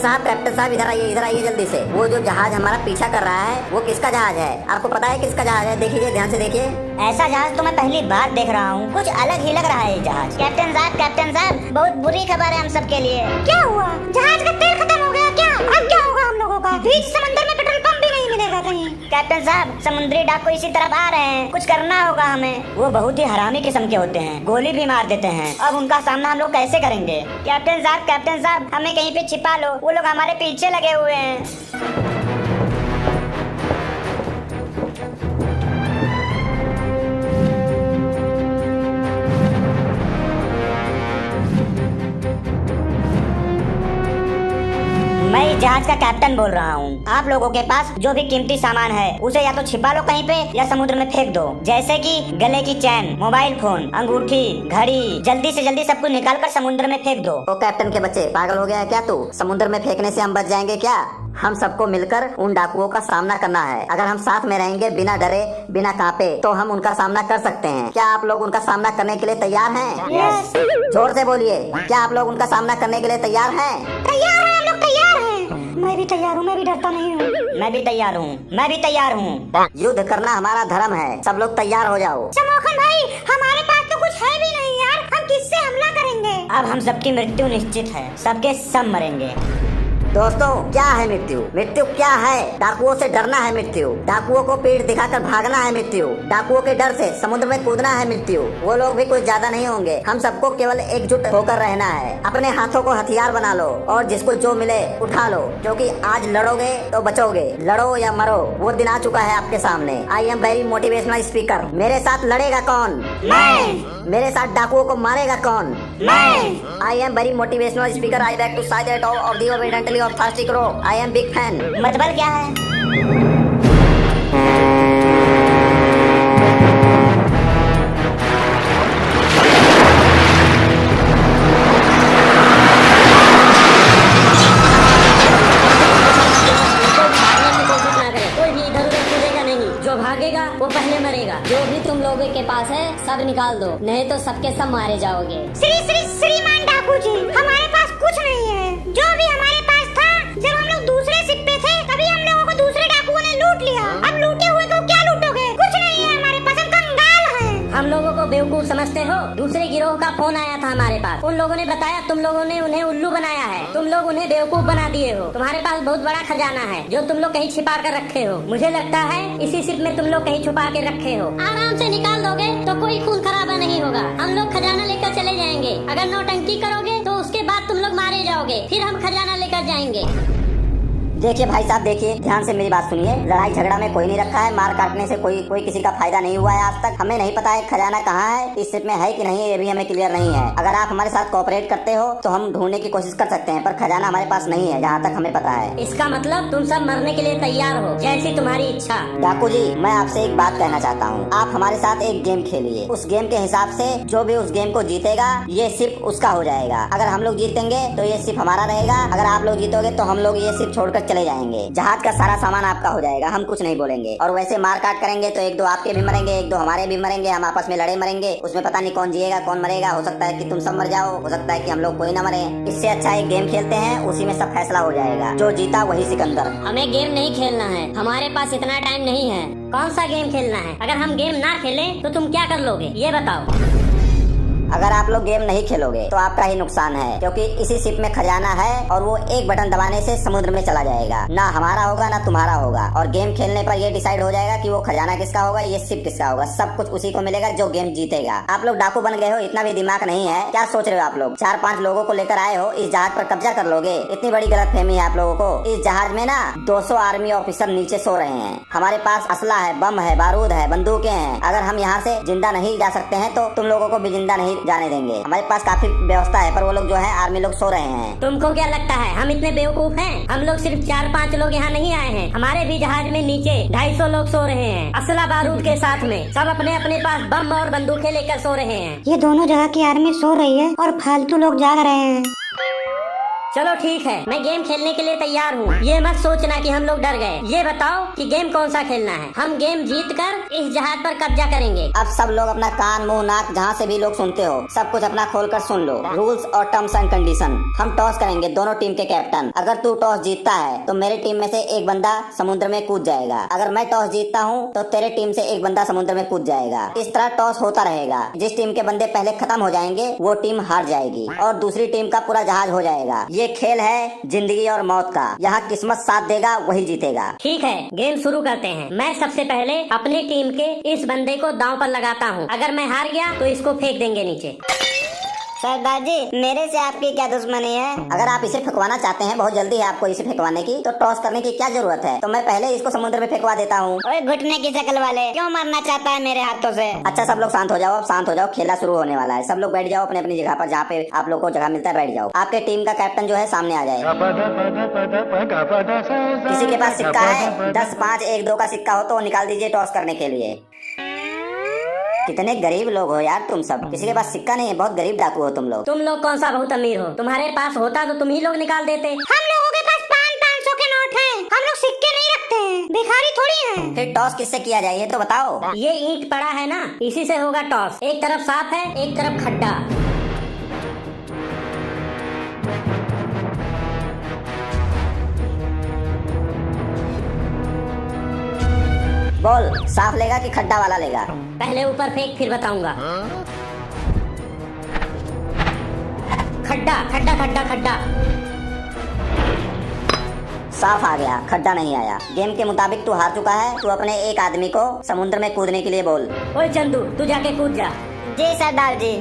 Captain साहब इधर आइए जल्दी से। वो जो जहाज हमारा पीछा कर रहा है वो किसका जहाज है? आपको पता है किसका जहाज है? देखिए ध्यान से देखिए। ऐसा जहाज तो मैं पहली बार देख रहा हूँ, कुछ अलग ही लग रहा है ये जहाज। कैप्टन साहब बहुत बुरी खबर है हम सब के लिए। क्या हुआ? जहाज का तेल खत्म हो गया क्या? अब क्या होगा हम लोगों का? बीच समंदर में पेट्रोल पंप भी नहीं मिलेगा कहीं। कैप्टन साहब समुद्री डाकू इसी तरफ आ रहे हैं, कुछ करना होगा हमें। वो बहुत ही हरामी किस्म के होते हैं, गोली भी मार देते हैं। अब उनका सामना हम लोग कैसे करेंगे? कैप्टन साहब हमें कहीं पे छिपा लो, वो लोग हमारे पीछे लगे हुए हैं। मैं जहाज का कैप्टन बोल रहा हूँ। आप लोगों के पास जो भी कीमती सामान है उसे या तो छिपा लो कहीं पे या समुद्र में फेंक दो। जैसे कि गले की चैन, मोबाइल फोन, अंगूठी, घड़ी, जल्दी से जल्दी सब कुछ निकाल कर समुद्र में फेंक दो। ओ कैप्टन के बच्चे, पागल हो गया है क्या तू? समुद्र में फेंकने से हम बच जाएंगे क्या? हम सबको मिलकर उन डाकुओं का सामना करना है। अगर हम साथ में रहेंगे बिना डरे बिना कांपे तो हम उनका सामना कर सकते हैं। क्या आप लोग उनका सामना करने के लिए तैयार हैं? यस। जोर से बोलिए, क्या आप लोग उनका सामना करने के लिए तैयार हैं? तैयार है, हम लोग तैयार हैं। मैं भी तैयार हूँ, मैं भी डरता नहीं हूँ। मैं भी तैयार हूँ। युद्ध करना हमारा धर्म है, सब लोग तैयार हो जाओ। समोखन भाई, हमारे पास तो कुछ है भी नहीं यार, हम किससे हमला करेंगे? अब हम सबकी मृत्यु निश्चित है, सबके सब मरेंगे। दोस्तों, क्या है मृत्यु? मृत्यु क्या है? डाकुओं से डरना है मृत्यु। डाकुओं को पीठ दिखाकर भागना है मृत्यु। डाकुओं के डर से समुद्र में कूदना है मृत्यु। वो लोग भी कुछ ज्यादा नहीं होंगे। हम सबको केवल एकजुट होकर रहना है। अपने हाथों को हथियार बना लो और जिसको जो मिले उठा लो, क्योंकि आज लड़ोगे तो बचोगे। लड़ो या मरो, वो दिन आ चुका है आपके सामने। आई एम वेरी मोटिवेशनल स्पीकर। मेरे साथ लड़ेगा कौन? मैं। मेरे साथ डाकुओं को मारेगा कौन? मैं। I am very motivational speaker. I back to side at of the obediently of फास्टी करो। I am big fan. मतलब क्या है? जो भागेगा वो पहले मरेगा। जो भी तुम लोगों के पास है सब निकाल दो, नहीं तो सबके सब मारे जाओगे। श्रीमान डाकू जी, हमारे पास कुछ नहीं है। जो भी हमारे पास था, जब हम लोग दूसरे शिप पे थे तभी हम लोगों को दूसरे डाकुओं ने लूट लिया। अब लूटे हुए को क्या लूटोगे? कुछ नहीं है हमारे पास, हम कंगाल हैं। हम लोगों को बेवकूफ समझते हो? दूसरे गिरोह का फोन आया था हमारे पास, उन लोगों ने बताया तुम लोगों ने उन्हें उल्लू बनाया है, तुम लोग उन्हें बेवकूफ बना दिए हो। तुम्हारे पास बहुत बड़ा खजाना है जो तुम लोग कहीं छिपा कर रखे हो। मुझे लगता है इसी शिप में तुम लोग कहीं छुपा के रखे हो। आराम से निकाल दोगे तो कोई खून खराबा नहीं होगा। हम लोग खजाना लेकर चले जाएंगे। अगर नौटंकी करोगे तो उसके बाद तुम लोग मारे जाओगे, फिर हम खजाना लेकर जाएंगे। देखिए भाई साहब, देखिए ध्यान से मेरी बात सुनिए। लड़ाई झगड़ा में कोई नहीं रखा है, मार काटने से कोई किसी का फायदा नहीं हुआ है आज तक। हमें नहीं पता है खजाना कहाँ है, इस शिप में है कि नहीं, ये भी हमें क्लियर नहीं है। अगर आप हमारे साथ कोऑपरेट करते हो तो हम ढूंढने की कोशिश कर सकते हैं, पर खजाना हमारे पास नहीं है जहाँ तक हमें पता है। इसका मतलब तुम सब मरने के लिए तैयार हो, जैसी तुम्हारी इच्छा। डाकू जी, मैं आपसे एक बात कहना चाहता हूँ। आप हमारे साथ एक गेम खेलिए। उस गेम के हिसाब से जो भी उस गेम को जीतेगा ये शिप उसका हो जाएगा। अगर हम लोग जीतेंगे तो ये शिप हमारा रहेगा, अगर आप लोग जीतोगे तो हम लोग ये शिप छोड़कर चले जाएंगे। जहाज का सारा सामान आपका हो जाएगा, हम कुछ नहीं बोलेंगे। और वैसे मार काट करेंगे तो एक दो आपके भी मरेंगे, एक दो हमारे भी मरेंगे। हम आपस में लड़े मरेंगे, उसमें पता नहीं कौन जिएगा कौन मरेगा। हो सकता है कि तुम सब मर जाओ, हो सकता है कि हम लोग कोई ना मरे। इससे अच्छा एक गेम खेलते हैं, उसी में सब फैसला हो जाएगा। जो जीता वही सिकंदर। हमें गेम नहीं खेलना है, हमारे पास इतना टाइम नहीं है। कौन सा गेम खेलना है? अगर हम गेम ना खेलें तो तुम क्या कर लोगे ये बताओ। अगर आप लोग गेम नहीं खेलोगे तो आपका ही नुकसान है, क्योंकि इसी शिप में खजाना है और वो एक बटन दबाने से समुद्र में चला जाएगा। ना हमारा होगा ना तुम्हारा होगा। और गेम खेलने पर ये डिसाइड हो जाएगा कि वो खजाना किसका होगा, ये शिप किसका होगा। सब कुछ उसी को मिलेगा जो गेम जीतेगा। आप लोग डाकू बन गए हो, इतना भी दिमाग नहीं है। क्या सोच रहे हो आप लोग? 4-5 लोगों को लेकर आए हो, इस जहाज पर कब्जा कर लोगे? इतनी बड़ी गलतफहमी है आप लोगों को। इस जहाज में ना 200 आर्मी ऑफिसर नीचे सो रहे हैं। हमारे पास असला है, बम है, बारूद है, बंदूकें हैं। अगर हम यहाँ से जिंदा नहीं जा सकते हैं तो तुम लोगों को भी जिंदा नहीं जाने देंगे। हमारे पास काफी व्यवस्था है, पर वो लोग जो है आर्मी लोग सो रहे हैं। तुमको क्या लगता है हम इतने बेवकूफ हैं? हम लोग सिर्फ 4-5 लोग यहाँ नहीं आए हैं, हमारे भी जहाज में नीचे 250 लोग सो रहे हैं, असला बारूद के साथ में। सब अपने अपने पास बम और बंदूकें लेकर सो रहे हैं। ये दोनों जगह की आर्मी सो रही है और फालतू लोग जाग रहे हैं। चलो ठीक है, मैं गेम खेलने के लिए तैयार हूँ। ये मत सोचना कि हम लोग डर गए। ये बताओ कि गेम कौन सा खेलना है। हम गेम जीत कर इस जहाज पर कब्जा करेंगे। अब सब लोग अपना कान मुंह नाक जहाँ से भी लोग सुनते हो सब कुछ अपना खोल कर सुन लो। रूल्स और टर्म्स एंड कंडीशन। हम टॉस करेंगे दोनों टीम के कैप्टन। अगर तू टॉस जीतता है तो मेरी टीम में से एक बंदा समुद्र में कूद जाएगा। अगर मैं टॉस जीतता हूँ तो तेरे टीम से एक बंदा समुद्र में कूद जाएगा। इस तरह टॉस होता रहेगा। जिस टीम के बंदे पहले खत्म हो जाएंगे वो टीम हार जाएगी और दूसरी टीम का पूरा जहाज हो जाएगा। ये खेल है जिंदगी और मौत का। यहाँ किस्मत साथ देगा वही जीतेगा। ठीक है, गेम शुरू करते हैं। मैं सबसे पहले अपनी टीम के इस बंदे को दांव पर लगाता हूँ। अगर मैं हार गया तो इसको फेंक देंगे नीचे। सरदार जी मेरे से आपकी क्या दुश्मनी है? अगर आप इसे फेंकवाना चाहते हैं, बहुत जल्दी है आपको इसे फेंकवाने की, तो टॉस करने की क्या जरूरत है? तो मैं पहले इसको समुद्र में फेंकवा देता हूँ। ओए घुटने की शक्ल वाले, क्यों मारना चाहता है मेरे हाथों से? अच्छा सब लोग शांत हो जाओ, अब शांत हो जाओ। खेला शुरू होने वाला है। सब लोग बैठ जाओ अपने अपनी जगह पर, जहाँ पे आप लोग को जगह मिलता है बैठ जाओ। आपके टीम का कैप्टन जो है सामने आ जाए। किसी के पास सिक्का है? 10, 5, 1, 2 का सिक्का हो तो निकाल दीजिए टॉस करने के लिए। कितने गरीब लोग हो यार तुम सब। किसी के पास सिक्का नहीं है, बहुत गरीब डाकू हो तुम लोग। तुम लोग कौन सा बहुत अमीर हो? तुम्हारे पास होता तो तुम ही लोग निकाल देते। हम लोगों के पास 500 के नोट हैं। हम लोग सिक्के नहीं रखते हैं, भिखारी थोड़ी हैं। फिर टॉस किससे किया जाए ये तो बताओ। ये ईंट पड़ा है ना, इसी से होगा टॉस। एक तरफ साफ है, एक तरफ खड्डा। बोल साफ लेगा कि खड्डा वाला लेगा? पहले ऊपर फेंक फिर बताऊंगा। खड्डा खड्डा खड्डा खड्डा। साफ आ गया, खड्डा नहीं आया। गेम के मुताबिक तू हार चुका है। तू अपने एक आदमी को समुद्र में कूदने के लिए बोल। ओए चंदू, तू जाके कूद जा। जी सरदार जी।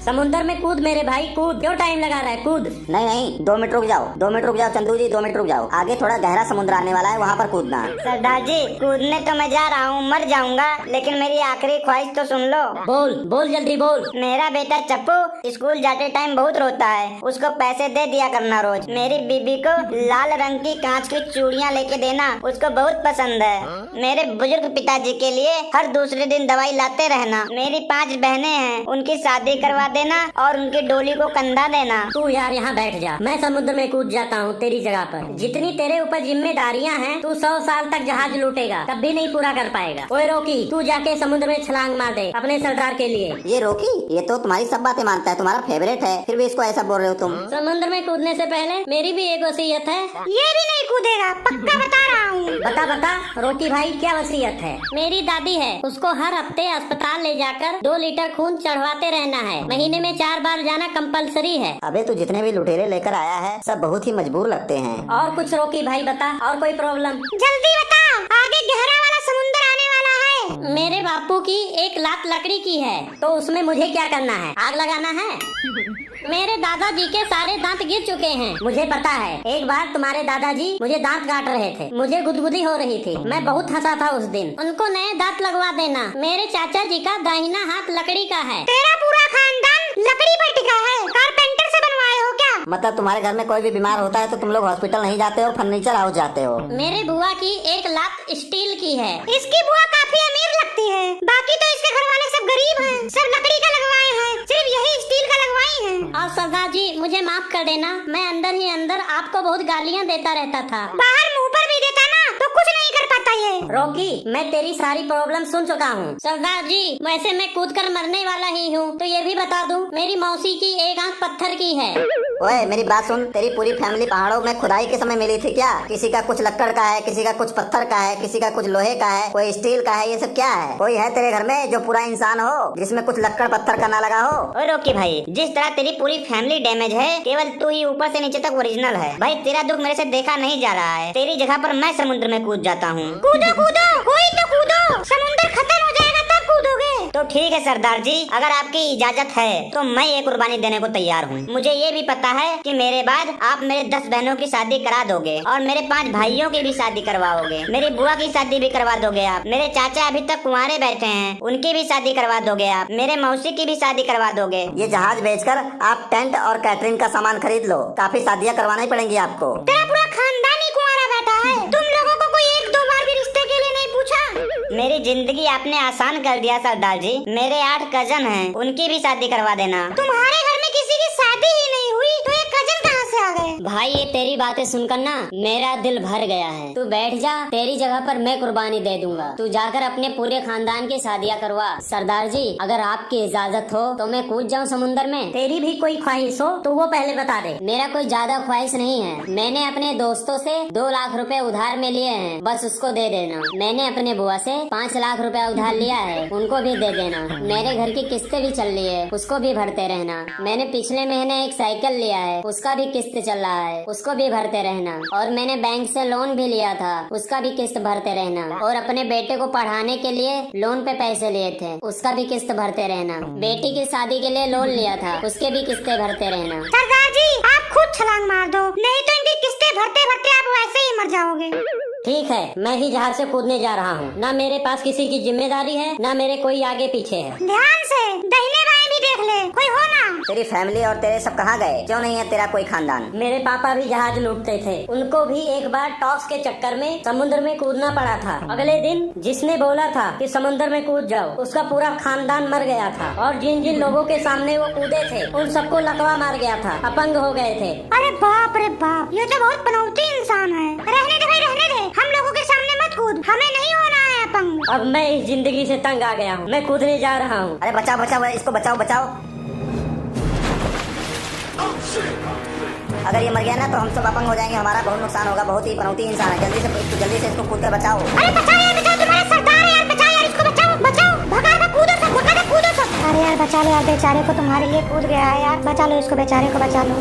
समुद्र में कूद मेरे भाई, कूद। क्यों टाइम लगा रहा है, कूद। नहीं नहीं 2 मिनट रुक जाओ, 2 मिनट रुक जाओ चंदू जी, 2 मिनट रुक जाओ। आगे थोड़ा गहरा समुद्र आने वाला है, वहाँ पर कूदना। सरदार जी कूदने तो मैं जा रहा हूँ, मर जाऊंगा, लेकिन मेरी आखिरी ख्वाहिश तो सुन लो। बोल बोल जल्दी बोल। मेरा बेटा चप्पू स्कूल जाते टाइम बहुत रोता है, उसको पैसे दे दिया करना रोज। मेरी बीबी को लाल रंग की कांच की चूड़ियाँ लेके देना, उसको बहुत पसंद है। मेरे बुजुर्ग पिताजी के लिए हर दूसरे दिन दवाई लाते रहना। मेरी 5 बहनें हैं, उनकी शादी करवा देना और उनकी डोली को कंधा देना। तू यार यहाँ बैठ जा, मैं समुद्र में कूद जाता हूँ तेरी जगह पर। जितनी तेरे ऊपर जिम्मेदारियाँ हैं, तू 100 साल तक जहाज लूटेगा तब भी नहीं पूरा कर पाएगा। ओए रोकी, तू जाके समुद्र में छलांग मार दे अपने सरदार के लिए। ये रोकी, ये तो तुम्हारी सब बातें मानता है, तुम्हारा फेवरेट है, फिर भी इसको ऐसा बोल रहे हो तुम। समुद्र में कूदने से पहले मेरी भी एक वसीयत है। ये भी नहीं कूदेगा, पक्का बता रहा हूँ। बता बता रोकी भाई, क्या वसीयत है? मेरी दादी है, उसको हर हफ्ते अस्पताल ले जाकर 2 लीटर खून चढ़वाते रहना है। महीने में 4 बार जाना कंपलसरी है। अबे तू जितने भी लुटेरे लेकर आया है सब बहुत ही मजबूर लगते हैं। और कुछ रोकी भाई बता, और कोई प्रॉब्लम? जल्दी बताओ, आगे गहरा वाला समुद्र आने वाला है। मेरे बापू की 1 लात लकड़ी की है। तो उसमें मुझे क्या करना है? आग लगाना है? मेरे दादाजी के सारे दांत गिर चुके हैं। मुझे पता है, एक बार तुम्हारे दादाजी मुझे दांत काट रहे थे, मुझे गुदगुदी हो रही थी, मैं बहुत हंसा था उस दिन। उनको नए दांत लगवा देना। मेरे चाचा जी का दाहिना हाथ लकड़ी का है। तेरा पूरा खानदान लकड़ी पर टिका है, कारपेंटर से बनवाए हो क्या? मतलब तुम्हारे घर में कोई भी बीमार होता है तो तुम लोग हॉस्पिटल नहीं जाते हो, फर्नीचर हाउस जाते हो। मेरे बुआ की 1 लात स्टील की है। इसकी बुआ काफी अमीर लगती है, बाकी तो इसके घर वाले सब गरीब हैं, सब लकड़ी का लगवाए हैं, सिर्फ यही स्टील का लगवाई है। और सरदार जी मुझे माफ कर देना, मैं अंदर ही अंदर आपको बहुत गालियाँ देता रहता था। बाहर मुंह पर भी देता ना तो कुछ नहीं कर पाता ये। रोकी, मैं तेरी सारी प्रॉब्लम सुन चुका हूँ। सरदार जी वैसे मैं कूद कर मरने वाला ही हूँ, तो ये भी बता दूं, मेरी मौसी की 1 आंख पत्थर की है। ओए मेरी बात सुन, तेरी पूरी फैमिली पहाड़ों में खुदाई के समय मिली थी क्या? किसी का कुछ लक्कड़ का है, किसी का कुछ पत्थर का है, किसी का कुछ लोहे का है, कोई स्टील का है, ये सब क्या है? कोई है तेरे घर में जो पूरा इंसान हो, जिसमें कुछ लक्कड़ पत्थर का ना लगा हो? ओए रोकी भाई, जिस तरह तेरी पूरी फैमिली डैमेज है, केवल तू ही ऊपर से नीचे तक ओरिजिनल है। भाई तेरा दुख मेरे से देखा नहीं जा रहा है, तेरी जगह पर मैं समुद्र में कूद जाता हूँ। कूदो कूदो, कोई तो कूदो, समुद्र खत्म हो जाएगा तब कूदोगे। तो ठीक है सरदार जी, अगर आपकी इजाजत है तो मैं ये कुर्बानी देने को तैयार हूँ। मुझे ये भी पता है कि मेरे बाद आप मेरे 10 बहनों की शादी करा दोगे और मेरे 5 भाइयों की भी शादी करवाओगे। मेरी बुआ की शादी भी करवा दोगे आप। मेरे चाचा अभी तक कुंवारे बैठे हैं, उनकी भी शादी करवा दोगे आप। मेरे मौसी की भी शादी करवा दोगे। ये जहाज बेचकर आप टेंट और कैटरिंग का सामान खरीद लो, काफी शादियाँ करवानी पड़ेंगी आपको। तेरा पूरा खानदान ही कुंवारा बैठा है, तुम लोगों को कोई 1-2 बार भी रिश्ते के लिए नहीं पूछा? मेरी जिंदगी आपने आसान कर दिया सरदार जी। मेरे 8 कजन हैं, उनकी भी शादी करवा देना। तुम्हारे घर में किसी की शादी ही नहीं हुई तो ये कजन कहाँ से आ गए? भाई ये तेरी बातें सुनकर ना मेरा दिल भर गया है। तू बैठ जा, तेरी जगह पर मैं कुर्बानी दे दूंगा। तू जाकर अपने पूरे खानदान की शादियाँ करवा। सरदार जी अगर आपकी इजाजत हो तो मैं कूद जाऊँ समुंदर में। तेरी भी कोई ख्वाहिश हो तो वो पहले बता दे। मेरा कोई ज्यादा ख्वाहिश नहीं है। मैंने अपने दोस्तों से 2 लाख रुपए उधार में लिए हैं, बस उसको दे देना। मैंने अपने बुआ से 5 लाख रुपए उधार लिया है, उनको भी दे देना। मेरे घर की किस्तें भी चल रही है, उसको भी भरते रहना। मैंने पिछले महीने एक साइकिल लिया है, उसका भी किस्त चल रहा है, उसको भी भरते रहना। और मैंने बैंक से लोन भी लिया था, उसका भी किस्त भरते रहना। और अपने बेटे को पढ़ाने के लिए लोन पे पैसे लिए थे, उसका भी किस्त भरते रहना। बेटी की शादी के लिए लोन लिया था, उसके भी किस्तें भरते रहना। सरदार जी आप खुद छलांग मार दो, नहीं तो इनकी किस्तें भरते भरते आप वैसे ही मर जाओगे। ठीक है, मैं ही जहाज से कूदने जा रहा हूँ। ना मेरे पास किसी की जिम्मेदारी है, ना मेरे कोई आगे पीछे है। ध्यान से दाहिने बाएं भी देख ले, कोई हो ना। तेरी फैमिली और तेरे सब कहाँ गए? क्यों नहीं है तेरा कोई खानदान? मेरे पापा भी जहाज लूटते थे, उनको भी एक बार टॉस के चक्कर में समुद्र में कूदना पड़ा था। अगले दिन जिसने बोला था कि समुद्र में कूद जाओ, उसका पूरा खानदान मर गया था। और जिन जिन लोगों के सामने वो कूदे थे उन सबको लकवा मार गया था, अपंग हो गए थे। अरे बाप रे बाप, ये तो बहुत पनौती इंसान है। रहने दे भाई रहने दे, हम लोगों के सामने मत कूद, हमें नहीं होना है अपंग। अब मैं इस जिंदगी से तंग आ गया हूँ, मैं कूदने जा रहा हूँ। अरे बचाओ बचाओ, इसको बचाओ बचाओ। अगर ये मर गया ना तो हम सब अपंग हो जाएंगे, हमारा बहुत नुकसान होगा। बहुत ही पनौती इंसान है, जल्दी से इसको कूद कर बचाओ। अरे बचाओ यार, बचाओ, तुम्हारा सरदार है यार, बचाओ यार इसको, बचाओ बचाओ, भगा दो, कूदो सब, भगा दो, कूदो सब। अरे यार बचा लो यार, बेचारे को तुम्हारे लिए कूद गया है यार, बचा लो इसको, बेचारे को बचा लो।